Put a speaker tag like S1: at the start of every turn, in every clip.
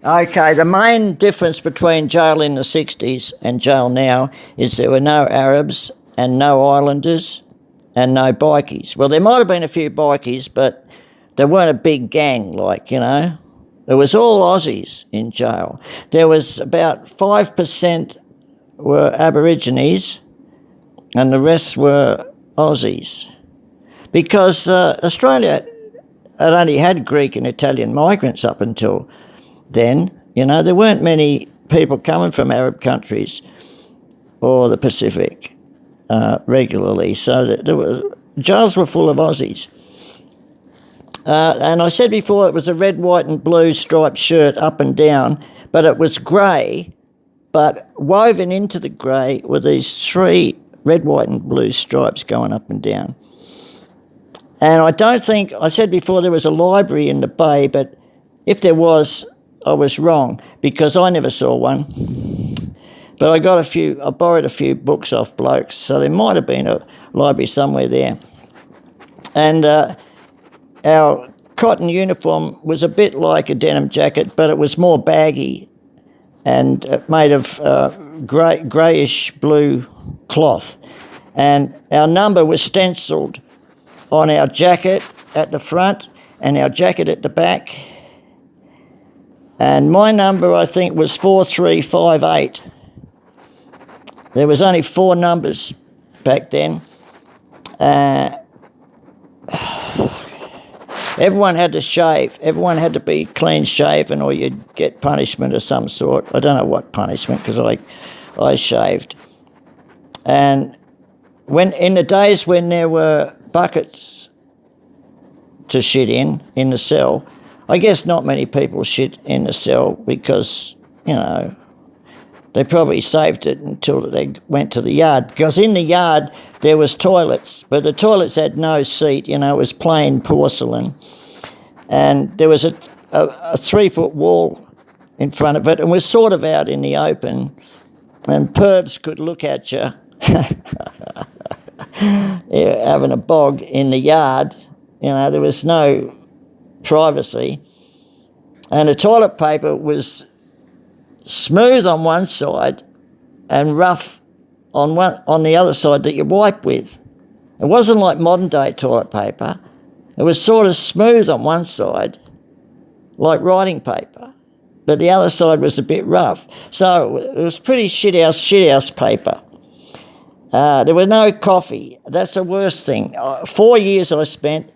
S1: Okay, the main difference between jail in the 60s and jail now is there were no Arabs and no Islanders and no bikies. Well, there might have been a few bikies, but they weren't a big gang It was all Aussies in jail. There was about 5% were Aborigines and the rest were Aussies. Because Australia had only had Greek and Italian migrants up until then. There weren't many people coming from Arab countries or the Pacific regularly, so jails were full of Aussies. And I said before it was a red, white and blue striped shirt up and down, but it was grey, but woven into the grey were these 3 red, white and blue stripes going up and down. And I said before there was a library in the bay, but if there was, I was wrong because I never saw one. But I borrowed a few books off blokes, so there might have been a library somewhere there. And our cotton uniform was a bit like a denim jacket, but it was more baggy and made of greyish blue cloth. And our number was stencilled on our jacket at the front and our jacket at the back. And my number, I think, was 4358. There was only 4 numbers back then. Everyone had to shave. Everyone had to be clean shaven or you'd get punishment of some sort. I don't know what punishment because I shaved. And in the days when there were buckets to shit in the cell, I guess not many people shit in the cell because, they probably saved it until they went to the yard. Because in the yard there was toilets, but the toilets had no seat, it was plain porcelain. And there was a 3-foot wall in front of it and was sort of out in the open. And pervs could look at you having a bog in the yard. There was no privacy. And the toilet paper was smooth on one side and rough on the other side that you wipe with. It wasn't like modern day toilet paper. It was sort of smooth on one side, like writing paper, but the other side was a bit rough. So it was pretty shithouse paper. There was no coffee. That's the worst thing. 4 years I spent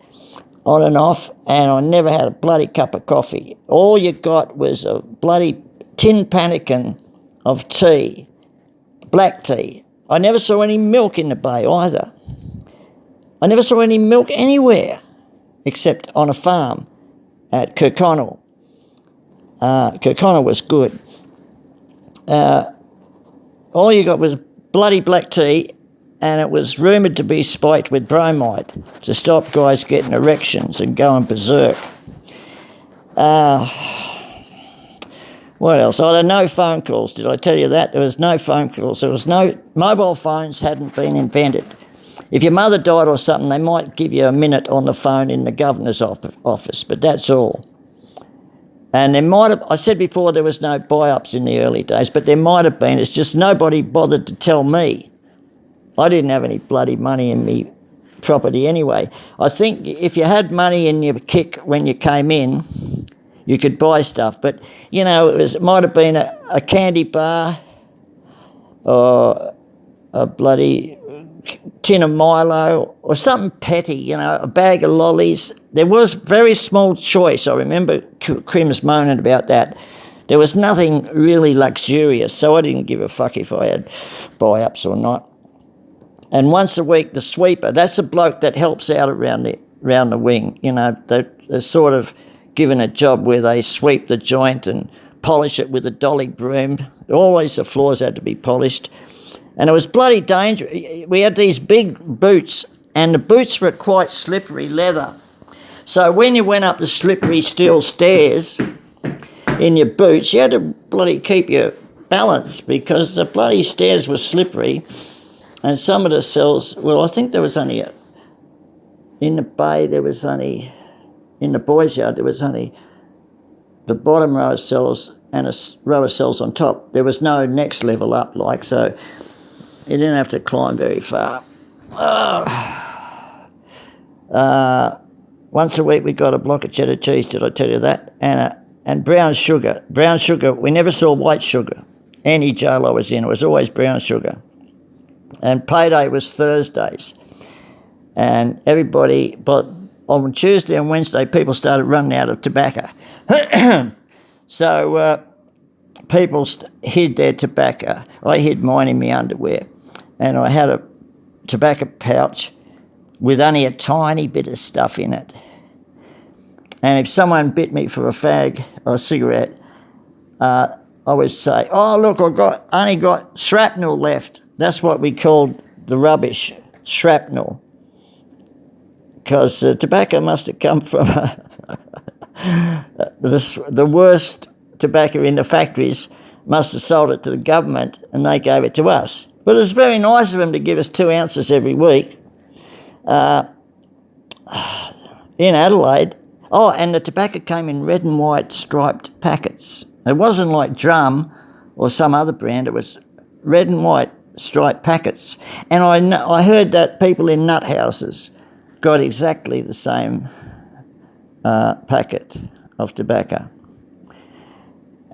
S1: on and off, and I never had a bloody cup of coffee. All you got was a bloody tin pannikin of tea, black tea. I never saw any milk in the bay either. I never saw any milk anywhere except on a farm at Kirkconnell. Kirkconnell was good. All you got was bloody black tea, and it was rumoured to be spiked with bromide to stop guys getting erections and going berserk. What else? Oh, there were no phone calls. Did I tell you that? There was no phone calls. Mobile phones hadn't been invented. If your mother died or something, they might give you a minute on the phone in the governor's office, but that's all. And I said before there was no buy-ups in the early days, but there might have been. It's just nobody bothered to tell me. I didn't have any bloody money in me property anyway. I think if you had money in your kick when you came in, you could buy stuff. But, it might have been a candy bar or a bloody tin of Milo or something petty, a bag of lollies. There was very small choice. I remember Crims moaning about that. There was nothing really luxurious, so I didn't give a fuck if I had buy-ups or not. And once a week, the sweeper, that's a bloke that helps out around the wing. They're sort of given a job where they sweep the joint and polish it with a dolly broom. Always the floors had to be polished. And it was bloody dangerous. We had these big boots, and the boots were quite slippery leather. So when you went up the slippery steel stairs in your boots, you had to bloody keep your balance because the bloody stairs were slippery. And some of the cells, I think there was only, in the bay, in the boys' yard, there was only the bottom row of cells and a row of cells on top. There was no next level up, like, so you didn't have to climb very far. Once a week we got a block of cheddar cheese, did I tell you that? And brown sugar. Brown sugar, we never saw white sugar. Any jail I was in, it was always brown sugar. And payday was Thursdays. And everybody, but on Tuesday and Wednesday, people started running out of tobacco. So people hid their tobacco. I hid mine in my underwear. And I had a tobacco pouch with only a tiny bit of stuff in it. And if someone bit me for a fag or a cigarette, I would say, oh, look, only got shrapnel left. That's what we called the rubbish, shrapnel. Because tobacco must have come from the worst tobacco in the factories, must have sold it to the government and they gave it to us. But it was very nice of them to give us 2 ounces every week. In Adelaide, and the tobacco came in red and white striped packets. It wasn't like Drum or some other brand, it was red and white striped packets. And I heard that people in nut houses got exactly the same packet of tobacco.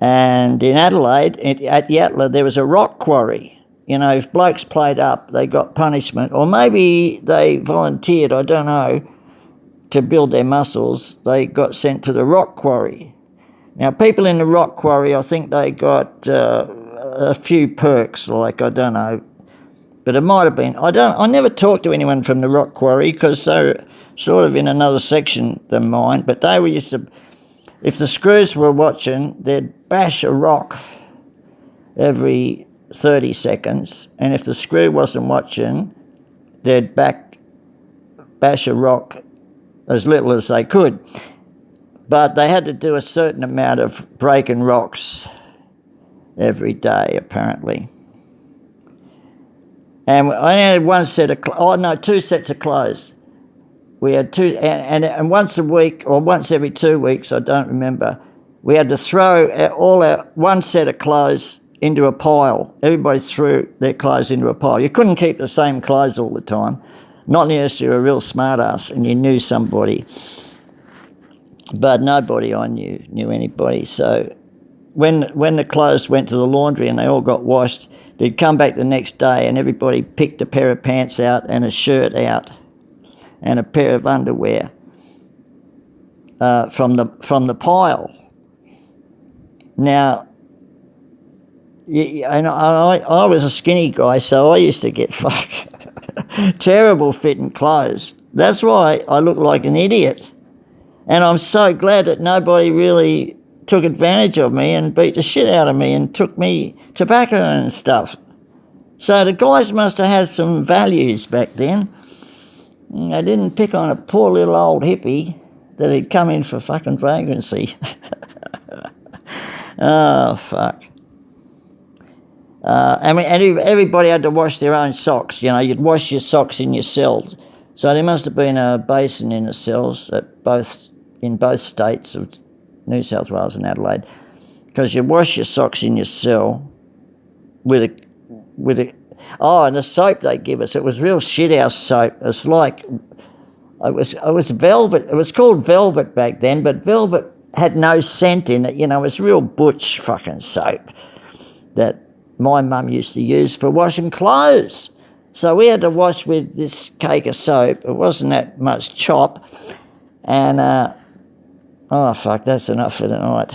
S1: And in Adelaide, at Yatala, there was a rock quarry. You know, if blokes played up, they got punishment, or maybe they volunteered, I don't know, to build their muscles. They got sent to the rock quarry. Now, people in the rock quarry, I think they got a few perks, like, I don't know, but it might have been. I never talked to anyone from the rock quarry because they're sort of in another section than mine, but they were used to, if the screws were watching, they'd bash a rock every 30 seconds, and if the screw wasn't watching, they'd bash a rock as little as they could. But they had to do a certain amount of breaking rocks every day, apparently. And I had one set of, 2 sets of clothes. We had two, and once a week, or once every 2 weeks, I don't remember, we had to throw all our one set of clothes into a pile. Everybody threw their clothes into a pile. You couldn't keep the same clothes all the time, not unless you were a real smart ass and you knew somebody. But nobody I knew anybody. So when the clothes went to the laundry and they all got washed, they'd come back the next day and everybody picked a pair of pants out and a shirt out and a pair of underwear from the pile. Now, and I was a skinny guy, so I used to get terrible fitting clothes. That's why I look like an idiot. And I'm so glad that nobody really took advantage of me and beat the shit out of me and took me tobacco and stuff. So the guys must have had some values back then. They didn't pick on a poor little old hippie that had come in for fucking vagrancy. Oh, fuck. And everybody had to wash their own socks. You know, you'd wash your socks in your cells. So there must have been a basin in the cells in both states of New South Wales and Adelaide, because you wash your socks in your cell with a and the soap they give us, it was real shithouse soap. It's like, it was velvet. It was called velvet back then, but velvet had no scent in it. You know, it was real butch fucking soap that my mum used to use for washing clothes. So we had to wash with this cake of soap. It wasn't that much chop. And, oh, fuck, that's enough for tonight.